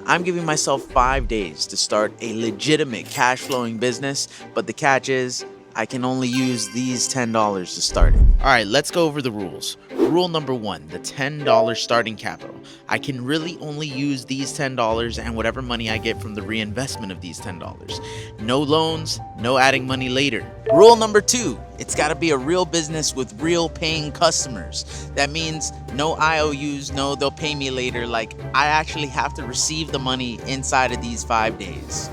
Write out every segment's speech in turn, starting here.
I'm giving myself 5 days to start a legitimate cash flowing business, but the catch is I can only use these $10 to start it. All right, let's go over the rules. Rule number 1, the $10 starting capital. I can really only use these $10 and whatever money I get from the reinvestment of these $10. No loans, no adding money later. Rule number 2, it's gotta be a real business with real paying customers. That means no IOUs, no they'll pay me later. Like, I actually have to receive the money inside of these 5 days.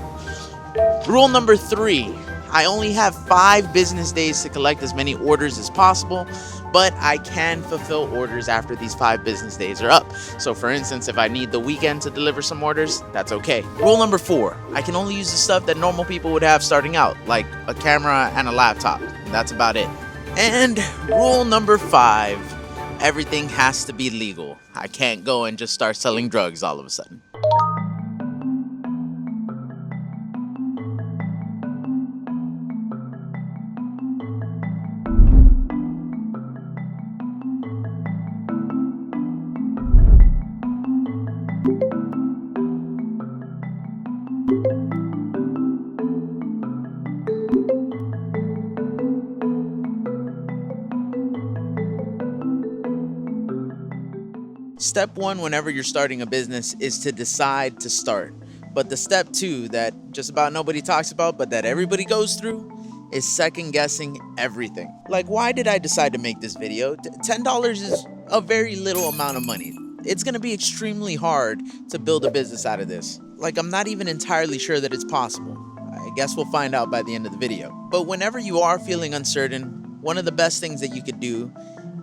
Rule number 3, I only have 5 business days to collect as many orders as possible, but I can fulfill orders after these 5 business days are up. So for instance, if I need the weekend to deliver some orders, that's okay. Rule number 4, I can only use the stuff that normal people would have starting out, like a camera and a laptop. That's about it. And rule number 5, everything has to be legal. I can't go and just start selling drugs all of a sudden. Step 1 whenever you're starting a business is to decide to start. But the step 2 that just about nobody talks about but that everybody goes through is second guessing everything. Like, why did I decide to make this video? $10 is a very little amount of money. It's gonna be extremely hard to build a business out of this. Like, I'm not even entirely sure that it's possible. I guess we'll find out by the end of the video. But whenever you are feeling uncertain, one of the best things that you could do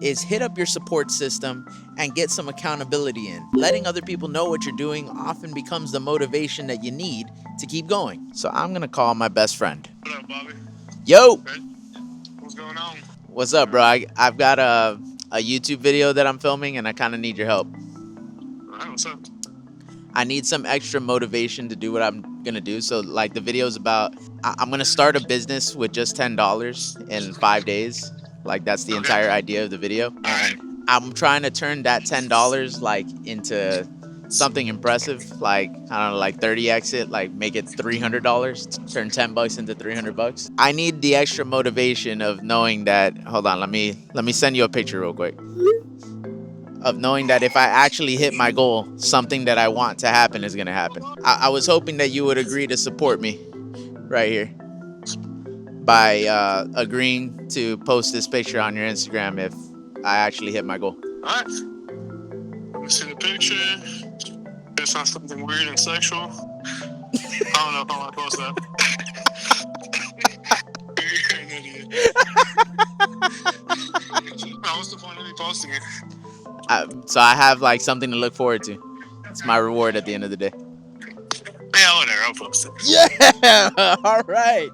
is hit up your support system and get some accountability in. Letting other people know what you're doing often becomes the motivation that you need to keep going. So I'm gonna call my best friend. What up, Bobby? Yo! Hey, what's going on? What's up, bro? I've got a YouTube video that I'm filming and I kind of need your help. All right, what's up? I need some extra motivation to do what I'm gonna do. So like the video's about, I'm gonna start a business with just $10 in 5 days. Like, that's the entire idea of the video. And I'm trying to turn that $10 like into something impressive, like, I don't know, like 30x it, like make it $300, turn $10 into $300. I need the extra motivation of knowing that, hold on, let me send you a picture real quick. Of knowing that if I actually hit my goal, something that I want to happen is gonna happen. I was hoping that you would agree to support me right here by agreeing to post this picture on your Instagram if I actually hit my goal. All right. Let me see the picture. It's not something weird and sexual. I don't know if I want to post that. You're an idiot. Now, what's the point of me posting it? So I have like something to look forward to. It's my reward at the end of the day. Yeah, whatever. I'll post it. Yeah! All right.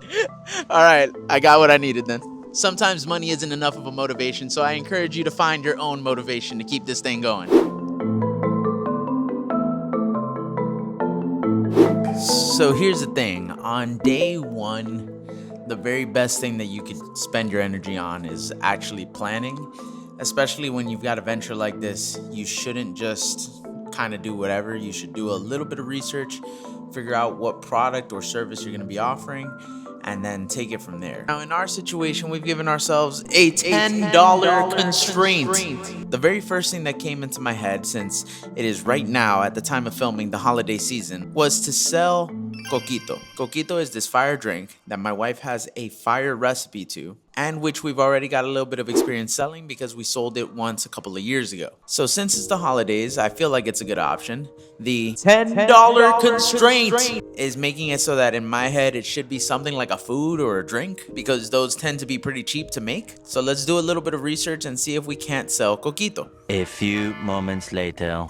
I got what I needed then. Sometimes money isn't enough of a motivation, so I encourage you to find your own motivation to keep this thing going. So here's the thing. On day 1, the very best thing that you could spend your energy on is actually planning. Especially when you've got a venture like this, you shouldn't just kind of do whatever. You should do a little bit of research, figure out what product or service you're going to be offering, and then take it from there. Now, in our situation, we've given ourselves a $10 constraint. The very first thing that came into my head, since it is right now at the time of filming the holiday season, was to sell coquito. Coquito is this fire drink that my wife has a fire recipe to, and which we've already got a little bit of experience selling because we sold it once a couple of years ago. So since it's the holidays, I feel like it's a good option. The $10 constraint is making it so that in my head it should be something like a food or a drink, because those tend to be pretty cheap to make. So let's do a little bit of research and see if we can't sell coquito. A few moments later.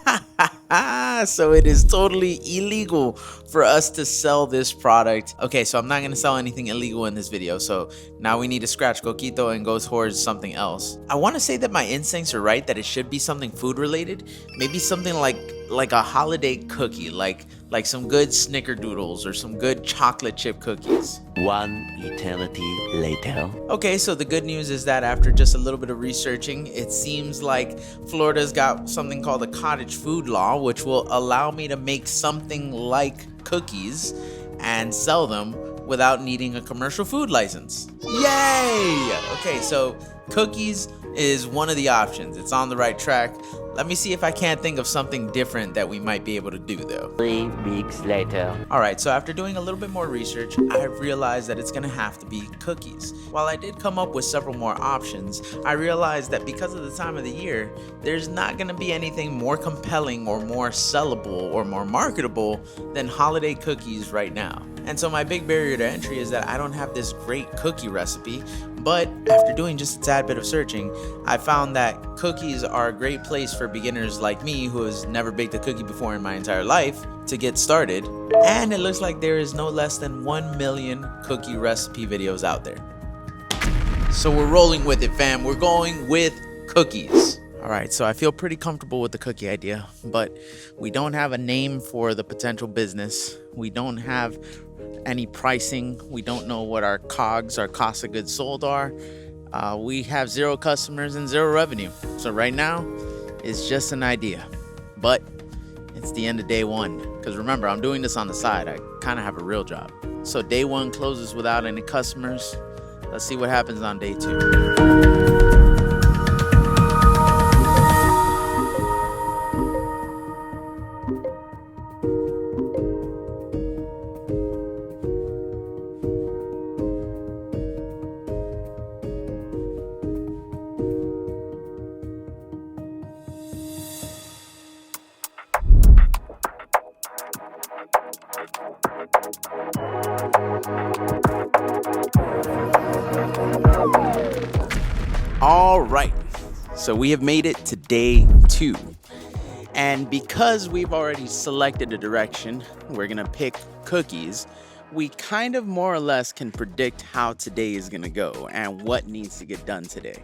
So it is totally illegal for us to sell this product. Okay, so I'm not gonna sell anything illegal in this video, so now we need to scratch coquito and go towards something else. I want to say that my instincts are right, that it should be something food related, maybe something like like a holiday cookie, like some good snickerdoodles or some good chocolate chip cookies. One eternity later. Okay, so the good news is that after just a little bit of researching, it seems like Florida's got something called the cottage food law, which will allow me to make something like cookies and sell them without needing a commercial food license. Yay! Okay, so cookies is one of the options. It's on the right track. Let me see if I can't think of something different that we might be able to do though. 3 weeks later. Alright, so after doing a little bit more research, I've realized that it's gonna have to be cookies. While I did come up with several more options, I realized that because of the time of the year, there's not gonna be anything more compelling or more sellable or more marketable than holiday cookies right now. And so my big barrier to entry is that I don't have this great cookie recipe, but after doing just a tad bit of searching, I found that cookies are a great place for beginners like me who has never baked a cookie before in my entire life to get started. And it looks like there is no less than 1 million cookie recipe videos out there. So we're rolling with it, fam. We're going with cookies. Alright, so I feel pretty comfortable with the cookie idea, but we don't have a name for the potential business. We don't have any pricing. We don't know what our COGS, our cost of goods sold are. We have 0 customers and 0 revenue. So right now, it's just an idea. But it's the end of day 1. Because remember, I'm doing this on the side. I kind of have a real job. So day 1 closes without any customers. Let's see what happens on day 2. All right, so we have made it to day 2. And because we've already selected a direction, we're gonna pick cookies, we kind of more or less can predict how today is gonna go and what needs to get done today.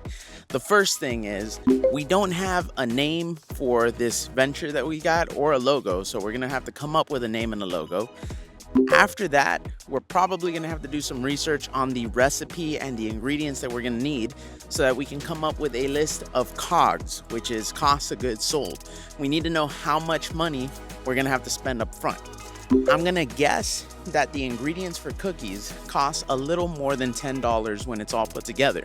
The first thing is we don't have a name for this venture that we got or a logo, so we're gonna have to come up with a name and a logo. After that, we're probably gonna have to do some research on the recipe and the ingredients that we're gonna need so that we can come up with a list of COGS, which is cost of goods sold. We need to know how much money we're gonna have to spend up front. I'm gonna guess that the ingredients for cookies cost a little more than $10 when it's all put together,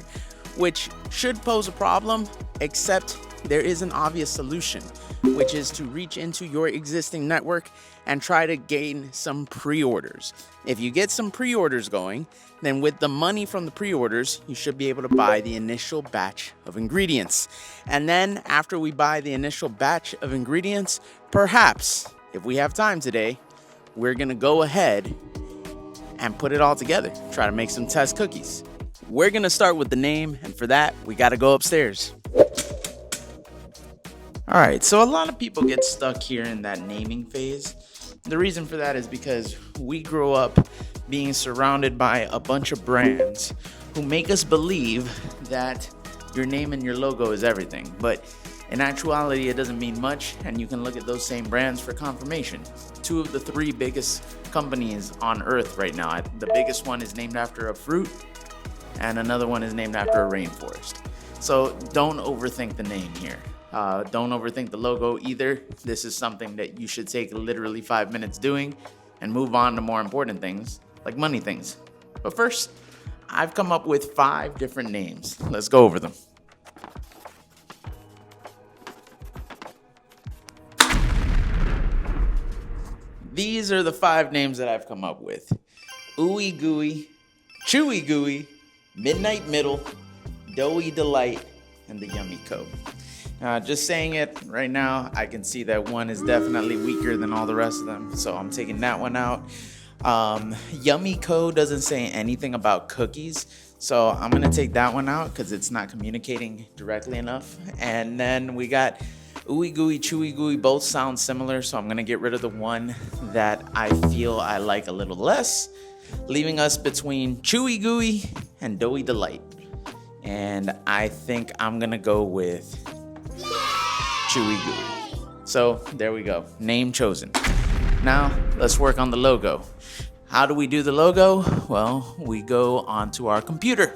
which should pose a problem, except there is an obvious solution, which is to reach into your existing network and try to gain some pre-orders. If you get some pre-orders going, then with the money from the pre-orders, you should be able to buy the initial batch of ingredients. And then after we buy the initial batch of ingredients, perhaps, if we have time today, we're gonna go ahead and put it all together, try to make some test cookies. We're gonna start with the name, and for that, we gotta go upstairs. All right, so a lot of people get stuck here in that naming phase. The reason for that is because we grew up being surrounded by a bunch of brands who make us believe that your name and your logo is everything. But in actuality, it doesn't mean much, and you can look at those same brands for confirmation. 2 of the 3 biggest companies on earth right now. The biggest one is named after a fruit, and another one is named after a rainforest. So don't overthink the name here. Don't overthink the logo either. This is something that you should take literally 5 minutes doing and move on to more important things, like money things. But first, I've come up with 5 different names. Let's go over them. These are the 5 names that I've come up with. Ooey Gooey, Chewy Gooey, Midnight Middle, Doughy Delight, and the Yummy Co. Just saying it right now, I can see that one is definitely weaker than all the rest of them, so I'm taking that one out. Yummy Co doesn't say anything about cookies, so I'm gonna take that one out because it's not communicating directly enough. And then we got Ooey Gooey, Chewy Gooey, both sound similar, so I'm gonna get rid of the one that I feel I like a little less, leaving us between Chewy Gooey and Doughy Delight. And I think I'm gonna go with Chewy Gooey. So there we go, name chosen. Now let's work on the logo. How do we do the logo? Well, we go onto our computer.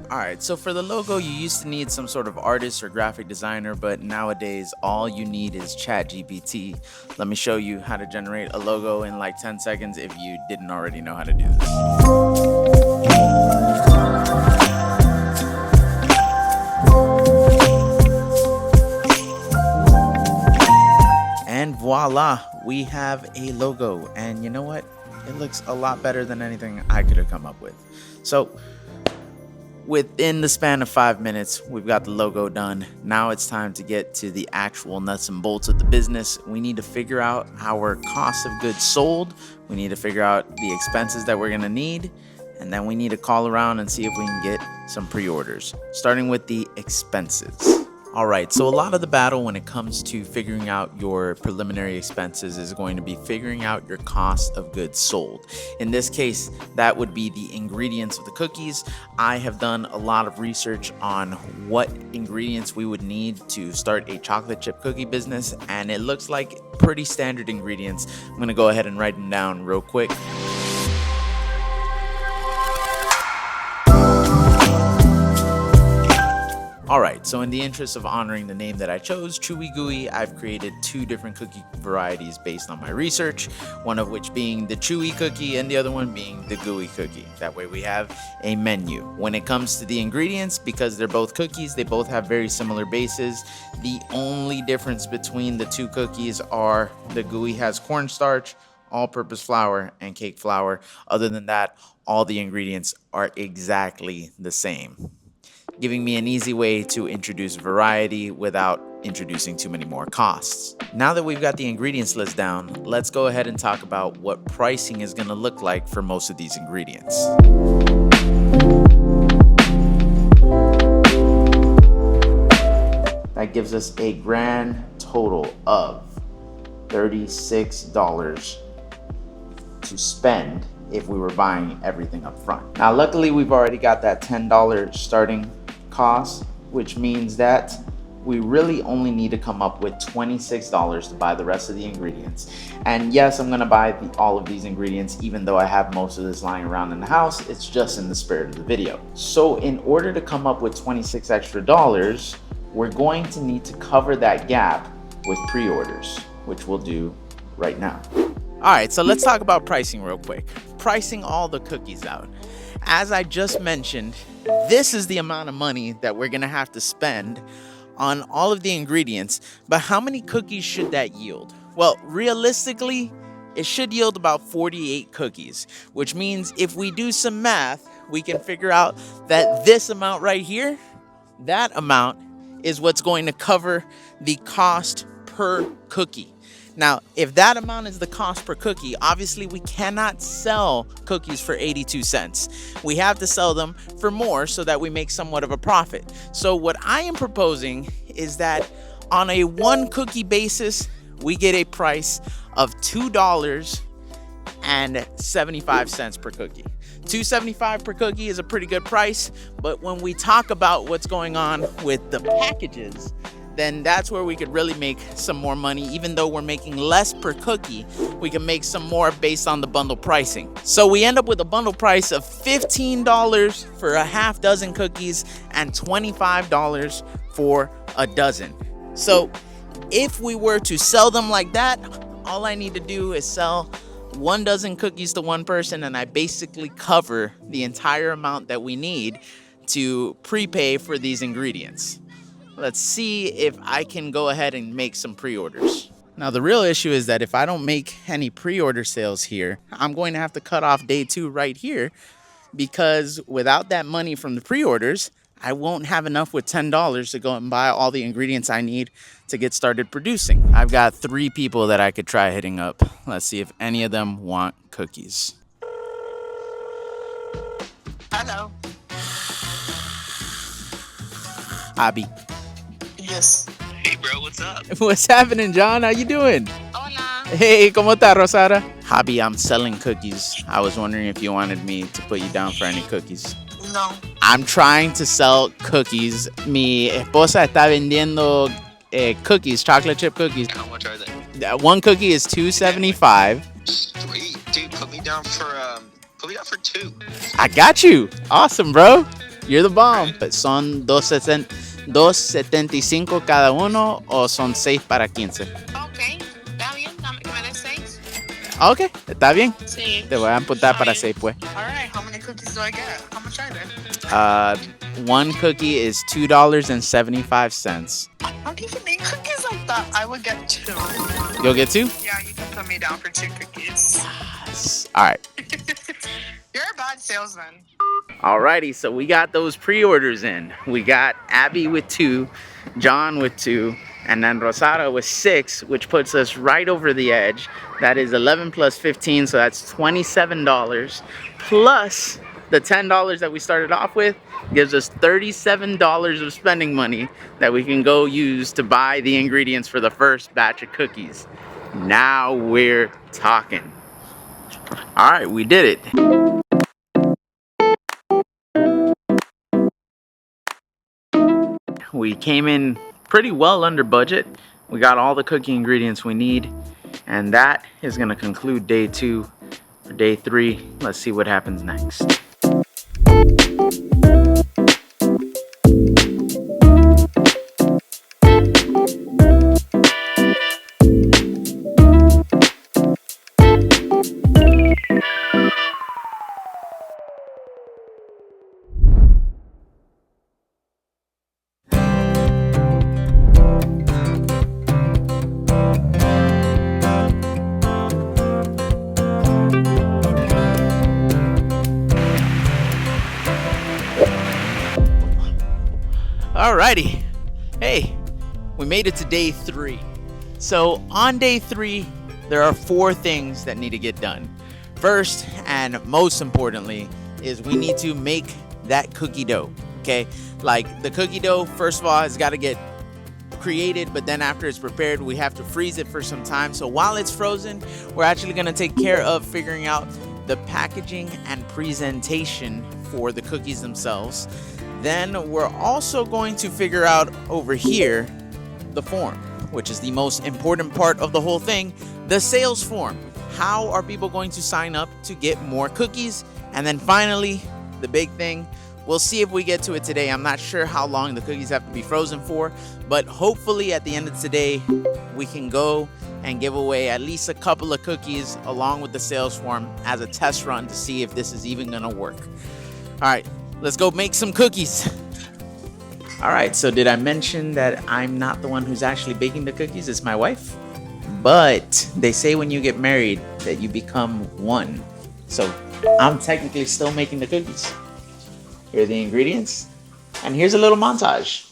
All right, so for the logo, you used to need some sort of artist or graphic designer, but nowadays all you need is ChatGPT. Let me show you how to generate a logo in like 10 seconds if you didn't already know how to do this. And voila, we have a logo. And you know what? It looks a lot better than anything I could have come up with. So within the span of 5 minutes, we've got the logo done. Now it's time to get to the actual nuts and bolts of the business. We need to figure out our cost of goods sold. We need to figure out the expenses that we're gonna need. And then we need to call around and see if we can get some pre-orders, starting with the expenses. All right, so a lot of the battle when it comes to figuring out your preliminary expenses is going to be figuring out your cost of goods sold. In this case, that would be the ingredients of the cookies. I have done a lot of research on what ingredients we would need to start a chocolate chip cookie business, and it looks like pretty standard ingredients. I'm gonna go ahead and write them down real quick. Alright, so in the interest of honoring the name that I chose, Chewy Gooey, I've created 2 different cookie varieties based on my research, one of which being the chewy cookie and the other one being the gooey cookie. That way we have a menu. When it comes to the ingredients, because they're both cookies, they both have very similar bases. The only difference between the 2 cookies are the gooey has cornstarch, all-purpose flour, and cake flour. Other than that, all the ingredients are exactly the same, giving me an easy way to introduce variety without introducing too many more costs. Now that we've got the ingredients list down, let's go ahead and talk about what pricing is going to look like for most of these ingredients. That gives us a grand total of $36 to spend if we were buying everything up front. Now, luckily, we've already got that $10 starting cost, which means that we really only need to come up with $26 to buy the rest of the ingredients. And yes, I'm gonna buy all of these ingredients, even though I have most of this lying around in the house. It's just in the spirit of the video. So in order to come up with $26 extra, we're going to need to cover that gap with pre-orders, which we'll do right now. All right, so let's talk about pricing real quick. Pricing all the cookies out. As I just mentioned, this is the amount of money that we're gonna have to spend on all of the ingredients, but how many cookies should that yield? Well, realistically, it should yield about 48 cookies, which means if we do some math, we can figure out that this amount right here, that amount is what's going to cover the cost per cookie. Now, if that amount is the cost per cookie, obviously we cannot sell cookies for 82 cents. We have to sell them for more so that we make somewhat of a profit. So what I am proposing is that on a 1 cookie basis, we get a price of $2.75 per cookie. $2.75 per cookie is a pretty good price, but when we talk about what's going on with the packages, then that's where we could really make some more money. Even though we're making less per cookie, we can make some more based on the bundle pricing. So we end up with a bundle price of $15 for a half dozen cookies and $25 for a dozen. So if we were to sell them like that, all I need to do is sell 1 dozen cookies to one person, and I basically cover the entire amount that we need to prepay for these ingredients. Let's see if I can go ahead and make some pre-orders. Now, the real issue is that if I don't make any pre-order sales here, I'm going to have to cut off day 2 right here, because without that money from the pre-orders, I won't have enough with $10 to go and buy all the ingredients I need to get started producing. I've got 3 people that I could try hitting up. Let's see if any of them want cookies. Hello. Abby. Yes. Hey, bro, what's up? What's happening, John? How you doing? Hola. Hey, ¿cómo está, Rosara? Hobby, I'm selling cookies. I was wondering if you wanted me to put you down for any cookies. No. I'm trying to sell cookies. Mi esposa está vendiendo cookies, chocolate chip cookies. How much are they? One cookie is $2.75. Sweet, dude. Put me down for 2. I got you. Awesome, bro. You're the bomb. But son 2.75 cada uno o son 6 para 15. Ok, está bien, dame que me des 6. Ok, está bien. Sí. Te voy a amputar para 6, pues. Alright, how many cookies do I get? How much are there? One cookie is $2.75. I don't even need cookies like that. I would get 2. You'll get 2? Yeah, you can put me down for 2 cookies. All right. You're a bad salesman. Alrighty, so we got those pre-orders in. We got Abby with 2, John with 2, and then Rosada with 6, which puts us right over the edge. That is 11 plus 15, so that's $27. Plus the $10 that we started off with gives us $37 of spending money that we can go use to buy the ingredients for the first batch of cookies. Now we're talking. All right, we did it. We came in pretty well under budget. We got all the cookie ingredients we need, and that is going to conclude day 2. For day 3, let's see what happens next. Alrighty, hey, we made it to day 3. So on day 3, there are 4 things that need to get done. First, and most importantly, is we need to make that cookie dough, okay? Like the cookie dough, first of all, has got to get created, but then after it's prepared, we have to freeze it for some time. So while it's frozen, we're actually gonna take care of figuring out the packaging and presentation for the cookies themselves. Then we're also going to figure out over here the form, which is the most important part of the whole thing, the sales form. How are people going to sign up to get more cookies? And then finally, the big thing, we'll see if we get to it today. I'm not sure how long the cookies have to be frozen for, but hopefully at the end of today, we can go and give away at least a couple of cookies along with the sales form as a test run to see if this is even gonna work. All right. Let's go make some cookies. All right, so did I mention that I'm not the one who's actually baking the cookies? It's my wife. But they say when you get married that you become one. So I'm technically still making the cookies. Here are the ingredients. And here's a little montage.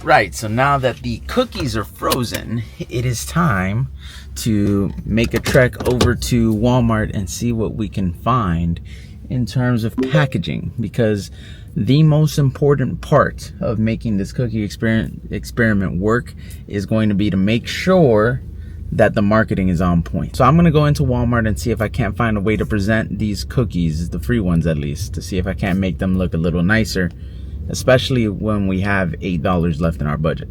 Right, so now that the cookies are frozen, it is time to make a trek over to Walmart and see what we can find in terms of packaging, because the most important part of making this cookie experiment work is going to be to make sure that the marketing is on point. So I'm gonna go into Walmart and see if I can't find a way to present these cookies, the free ones at least, to see if I can't make them look a little nicer, especially when we have $8 left in our budget.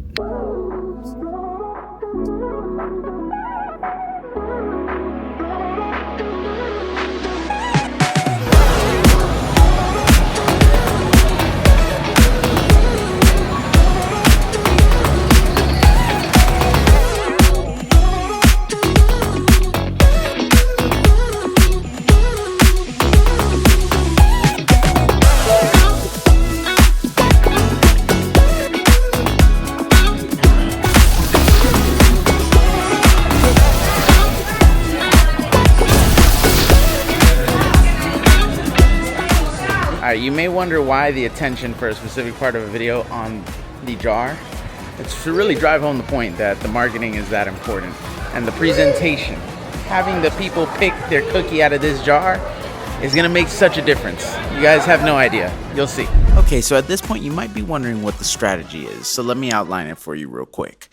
you may wonder why the attention for a specific part of a video on the jar. It's to really drive home the point that the marketing is that important. And the presentation, having the people pick their cookie out of this jar is gonna make such a difference. You guys have no idea. You'll see. Okay, so at this point you might be wondering what the strategy is. So let me outline it for you real quick.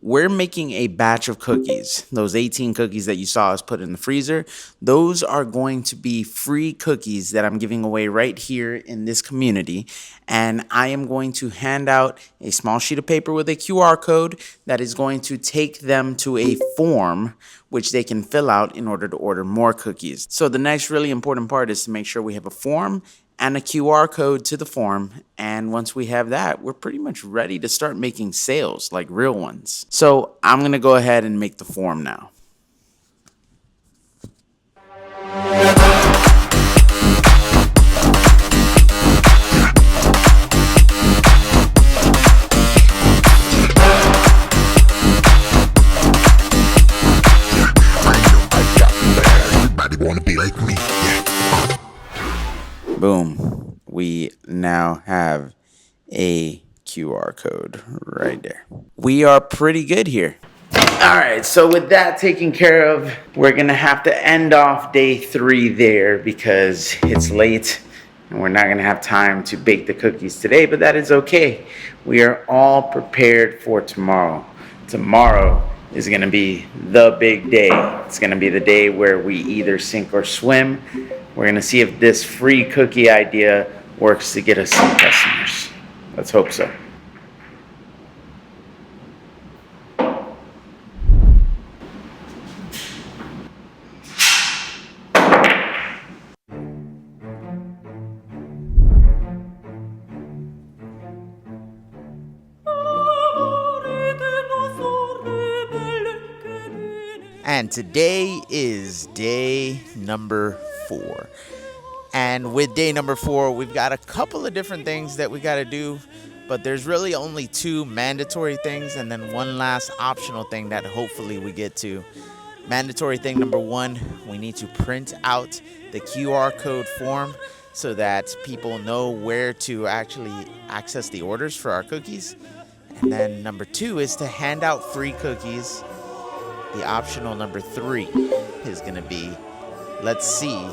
We're making a batch of cookies. Those 18 cookies that you saw us put in the freezer, those are going to be free cookies that I'm giving away right here in this community. And I am going to hand out a small sheet of paper with a QR code that is going to take them to a form which they can fill out in order to order more cookies. So the next really important part is to make sure we have a form and a QR code to the form, and once we have that, we're pretty much ready to start making sales, like real ones. So I'm gonna go ahead and make the form now. Everybody wanna be like me. Boom. We now have a QR code right there. We are pretty good here. All right, so with that taken care of, we're gonna have to end off day 3 there because it's late and we're not gonna have time to bake the cookies today, but that is okay. We are all prepared for tomorrow. Tomorrow is gonna be the big day. It's gonna be the day where we either sink or swim. We're gonna see if this free cookie idea works to get us some customers. Let's hope so. And today is day number 4. And with day number 4, we've got a couple of different things that we got to do, but there's really only 2 mandatory things and then one last optional thing that hopefully we get to. Mandatory thing number 1, we need to print out the QR code form so that people know where to actually access the orders for our cookies. And then number 2 is to hand out free cookies. The optional number 3 is going to be, let's see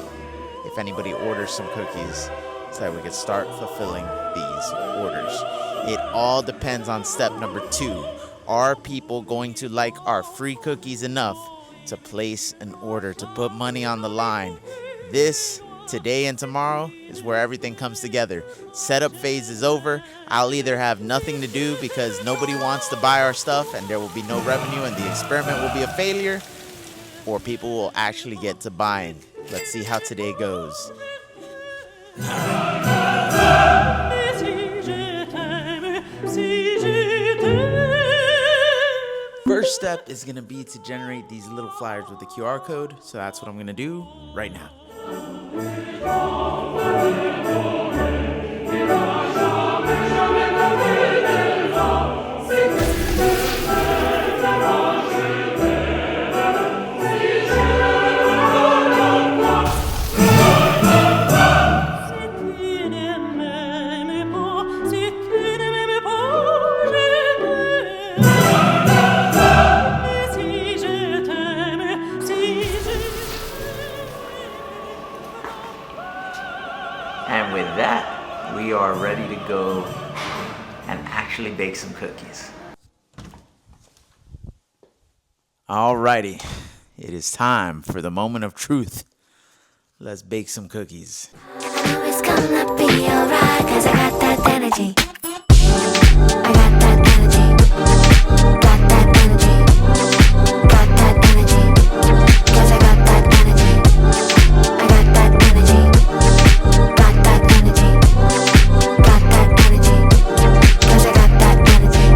if anybody orders some cookies so that we can start fulfilling these orders. It all depends on step number 2. Are people going to like our free cookies enough to place an order, to put money on the line? This, today and tomorrow, is where everything comes together. Setup phase is over. I'll either have nothing to do because nobody wants to buy our stuff and there will be no revenue and the experiment will be a failure, or people will actually get to buying. Let's see how today goes. First step is going to be to generate these little flyers with the QR code. So that's what I'm going to do right now. And with that, we are ready to go and actually bake some cookies. Alrighty, it is time for the moment of truth. Let's bake some cookies. I know it's gonna be alright, 'cause I got that energy. I got that energy. Got that energy. Got that energy. 'Cause I got that energy. I got that energy. Got that energy. Got that energy. 'Cause I got that energy.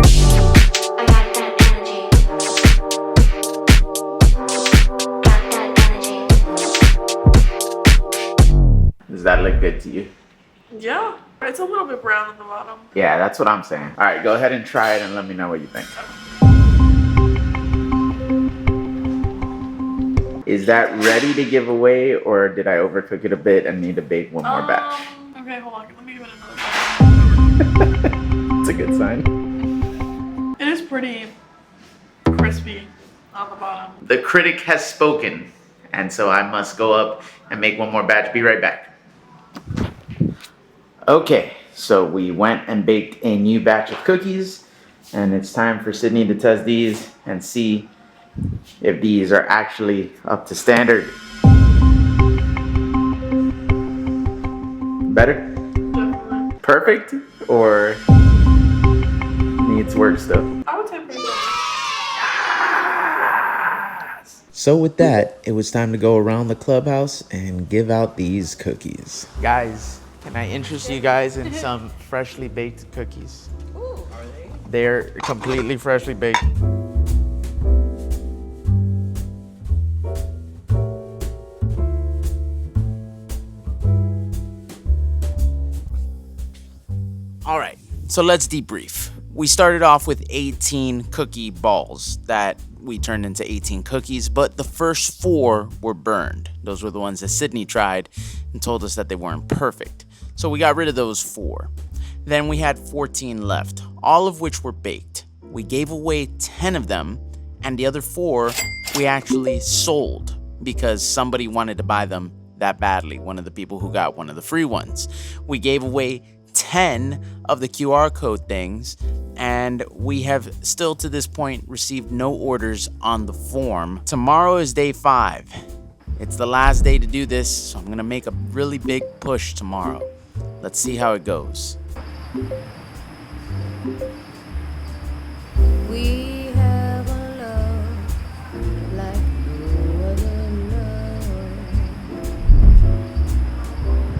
I got that energy. Got that energy. Does that look good to you? Yeah, it's a little bit brown on the bottom. Yeah, that's what I'm saying. All right, go ahead and try it and let me know what you think. Is that ready to give away, or did I overcook it a bit and need to bake one more batch? Okay, hold on. good sign. It is pretty crispy on the bottom. The critic has spoken, and so I must go up and make one more batch. Be right back. Okay, so we went and baked a new batch of cookies, and it's time for Sydney to test these and see if these are actually up to standard. Better? Definitely. Perfect? Or needs work still? I would say pretty good. So with that, it was time to go around the clubhouse and give out these cookies. Guys, can I interest you guys in some freshly baked cookies? Ooh. Are they? They're completely freshly baked. All right, so let's debrief. We started off with 18 cookie balls that we turned into 18 cookies, but the first 4 were burned. Those were the ones that Sydney tried and told us that they weren't perfect. So we got rid of those 4. Then we had 14 left, all of which were baked. We gave away 10 of them, and the other 4 we actually sold because somebody wanted to buy them that badly, one of the people who got one of the free ones. We gave away 10 of the QR code things, and we have still to this point received no orders on the form. Tomorrow is day 5. It's the last day to do this, so I'm gonna make a really big push tomorrow. Let's see how it goes. We have a love like no other love.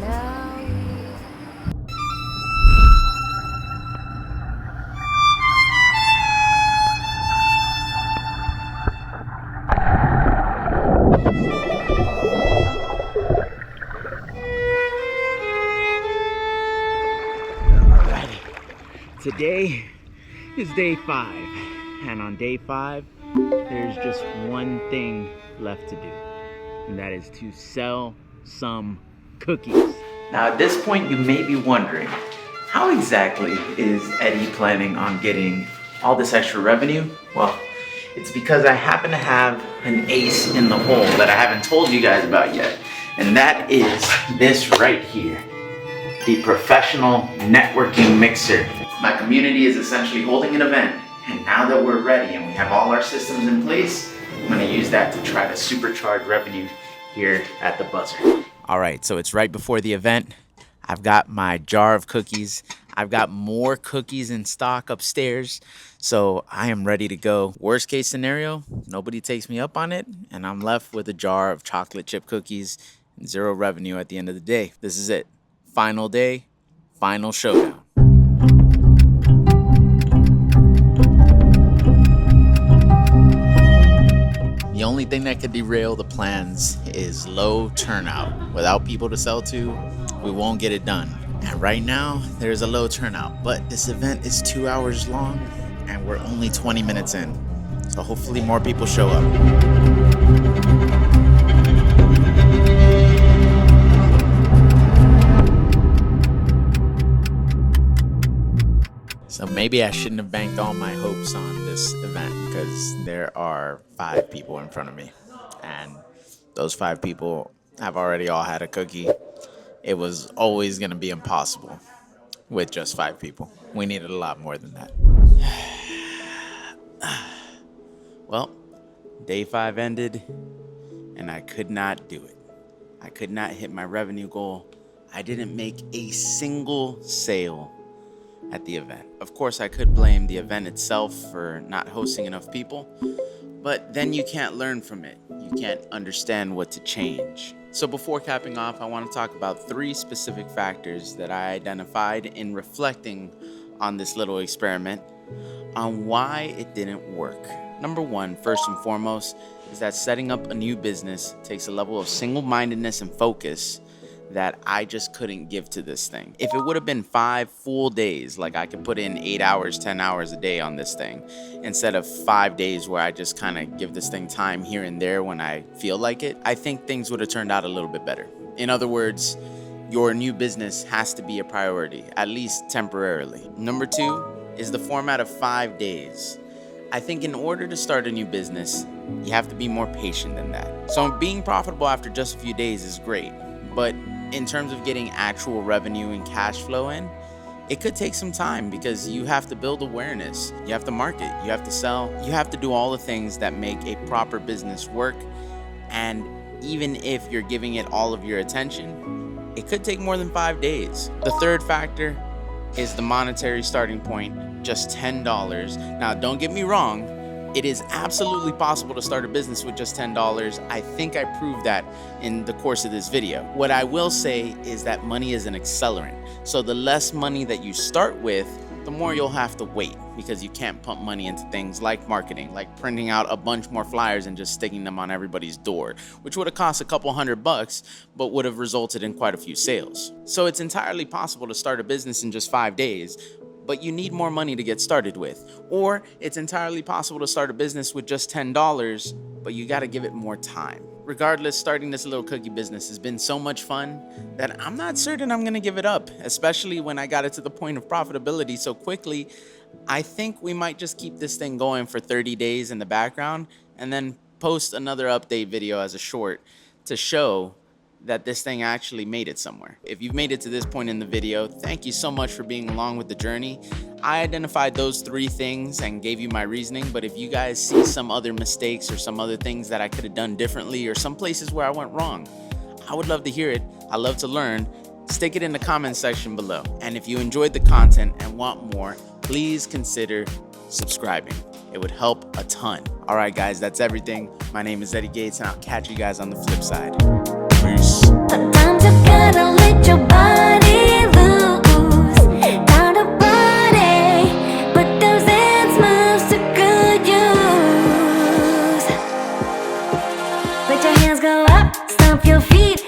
Now Alrighty. Today is day 5, and on day 5, there's just one thing left to do, and that is to sell some cookies. Now, at this point, you may be wondering, how exactly is Eddy planning on getting all this extra revenue? Well, it's because I happen to have an ace in the hole that I haven't told you guys about yet, and that is this right here, the professional networking mixer. My community is essentially holding an event, and now that we're ready and we have all our systems in place, I'm gonna use that to try to supercharge revenue here at the buzzer. All right, so it's right before the event. I've got my jar of cookies. I've got more cookies in stock upstairs, so I am ready to go. Worst case scenario, nobody takes me up on it, and I'm left with a jar of chocolate chip cookies and 0 revenue at the end of the day. This is it. Final day, final showdown. The only thing that could derail the plans is low turnout. Without people to sell to, we won't get it done. And right now, there's a low turnout, but this event is 2 hours long and we're only 20 minutes in. So hopefully more people show up. So maybe I shouldn't have banked all my hopes on this event because there are 5 people in front of me. And those 5 people have already all had a cookie. It was always going to be impossible with just 5 people. We needed a lot more than that. Well, day 5 ended and I could not do it. I could not hit my revenue goal. I didn't make a single sale at the event. Of course, I could blame the event itself for not hosting enough people, but then you can't learn from it. You can't understand what to change. So before capping off, I want to talk about 3 specific factors that I identified in reflecting on this little experiment on why it didn't work. Number 1, first and foremost, is that setting up a new business takes a level of single-mindedness and focus that I just couldn't give to this thing. If it would have been 5 full days, like I could put in 8 hours, 10 hours a day on this thing, instead of 5 days where I just kind of give this thing time here and there when I feel like it, I think things would have turned out a little bit better. In other words, your new business has to be a priority, at least temporarily. Number 2, is the format of 5 days. I think in order to start a new business, you have to be more patient than that. So being profitable after just a few days is great, but in terms of getting actual revenue and cash flow in, it could take some time because you have to build awareness, you have to market, you have to sell, you have to do all the things that make a proper business work. And even if you're giving it all of your attention, it could take more than 5 days. The third factor is the monetary starting point, just $10. Now, don't get me wrong, it is absolutely possible to start a business with just $10. I think I proved that in the course of this video. What I will say is that money is an accelerant. So the less money that you start with, the more you'll have to wait, because you can't pump money into things like marketing, like printing out a bunch more flyers and just sticking them on everybody's door, which would have cost a couple $100, but would have resulted in quite a few sales. So it's entirely possible to start a business in just 5 days, but you need more money to get started with. Or it's entirely possible to start a business with just $10, but you gotta give it more time. Regardless, starting this little cookie business has been so much fun that I'm not certain I'm gonna give it up, especially when I got it to the point of profitability so quickly. I think we might just keep this thing going for 30 days in the background and then post another update video as a short to show that this thing actually made it somewhere. If you've made it to this point in the video, thank you so much for being along with the journey. I identified those 3 things and gave you my reasoning, but if you guys see some other mistakes or some other things that I could have done differently or some places where I went wrong, I would love to hear it. I love to learn. Stick it in the comment section below. And if you enjoyed the content and want more, please consider subscribing. It would help a ton. All right, guys, that's everything. My name is Eddy Gatez, and I'll catch you guys on the flip side. Peace. Sometimes you gotta let your body loose. Time to party, put those dance moves to good use. Let your hands go up, stomp your feet.